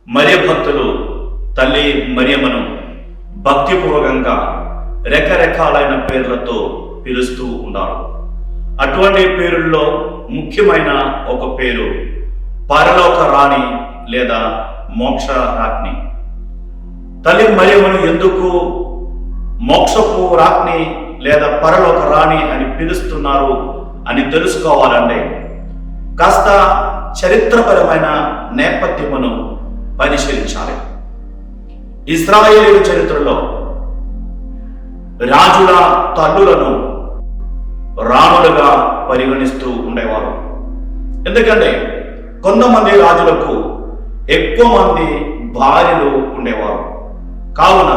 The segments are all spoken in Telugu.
మరియ భక్తులు తల్లి మరియమ్మను భక్తిపూర్వకంగా రకరకాలైన పేర్లతో పిలుస్తూ ఉన్నారు. అటువంటి పేరుల్లో ముఖ్యమైన ఒక పేరు పరలోక రాణి లేదా మోక్ష రాజ్ఞి. తల్లి మరియమ్మను ఎందుకు మోక్షపు రాజ్ఞి లేదా పరలోక రాణి అని పిలుస్తున్నారు అని తెలుసుకోవాలంటే కాస్త చరిత్రపరమైన నేపథ్యమును పరిశీలించాలి. ఇశ్రాయేలు చరిత్రలో రాజుల తల్లులను రాణులుగా పరిగణిస్తూ ఉండేవారు. ఎందుకంటే కొంతమంది రాజులకు ఎక్కువ మంది భార్యలు ఉండేవారు. కావున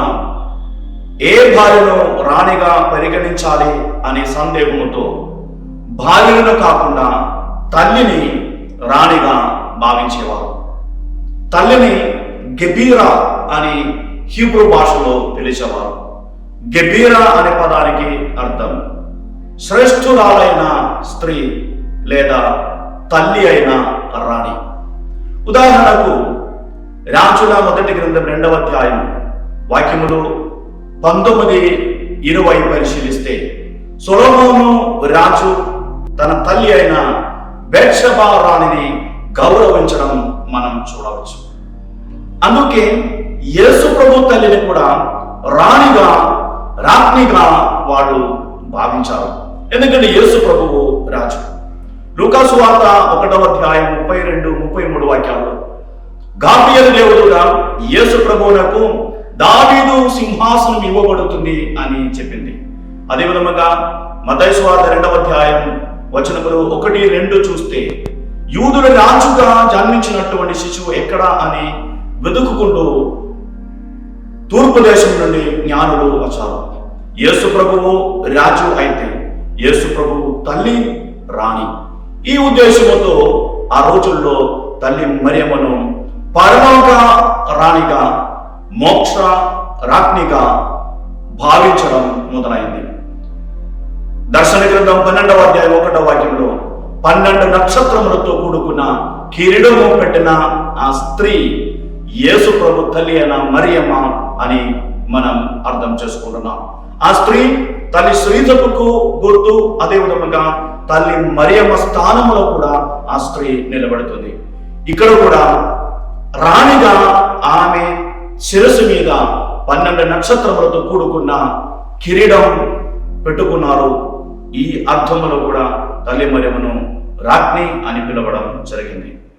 ఏ భార్యను రాణిగా పరిగణించాలి అనే సందేహంతో భార్యలను కాకుండా తల్లిని రాణిగా భావించేవారు. తల్లిని గెబీరా అని హీబ్రూ భాషలో పిలిచేవారు. గెబీరా అనే పదానికి అర్థం శ్రేష్ఠురాలైన స్త్రీ లేదా తల్లి అయిన రాణి. ఉదాహరణకు రాజుల మొదటి గ్రంథం 2వ అధ్యాయం వాక్యములు 19-20 పరిశీలిస్తే సొలొమోను రాజు తన తల్లి అయిన బెత్షెబా రాణిని గౌరవించడం మనం చూడవచ్చు. అందుకే యేసు ప్రభు తల్లిని కూడా రాజ్ఞిగా వాళ్ళు భావించారు. ఎందుకంటే యేసు ప్రభువు రాజు. లూకా సువార్త 1వ అధ్యాయం 32-33 వాక్యాల్లో గాబ్రియలు దేవుడుగా యేసు ప్రభువునకు దావీదు సింహాసనం ఇవ్వబడుతుంది అని చెప్పింది. అదే విధముగా మత్తయి సువార్త 2వ అధ్యాయం వచనములు 1-2 చూస్తే యూదుల రాజుగా జన్మించినటువంటి శిశువు ఎక్కడా అని వెతుకుకుంటూ తూర్పు దేశం నుండి జ్ఞానులు వచ్చారు. యేసు ప్రభువు రాజు అయితే యేసు ప్రభువు తల్లి రాణి. ఈ ఉద్దేశంతో ఆ రోజుల్లో తల్లి మరియమ్మను పరలోక రాణిగా మోక్ష రాజ్ఞిగా భావించడం మొదలైంది. దర్శన గ్రంథం 12వ అధ్యాయం 1వ వాక్యంలో 12 నక్షత్రములతో కూడుకున్న కిరీటము పెట్టిన ఆ స్త్రీ యేసు ప్రభు తల్లి అయిన మరియమ్మ అని మనం అర్థం చేసుకుంటున్నాం. ఆ స్త్రీ తల్లి శ్రీజపుకు గుర్తు. అదే విధముగా తల్లి మరియమ్మ స్థానంలో కూడా ఆ స్త్రీ నిలబడుతుంది. ఇక్కడ కూడా రాణిగా ఆమె శిరస్సు మీద 12 నక్షత్రములతో కూడుకున్న కిరీటం పెట్టుకున్నారు. ఈ అర్థంలో కూడా తల్లి మరియమ్మను రాజ్ఞి అని పిలవడం జరిగింది.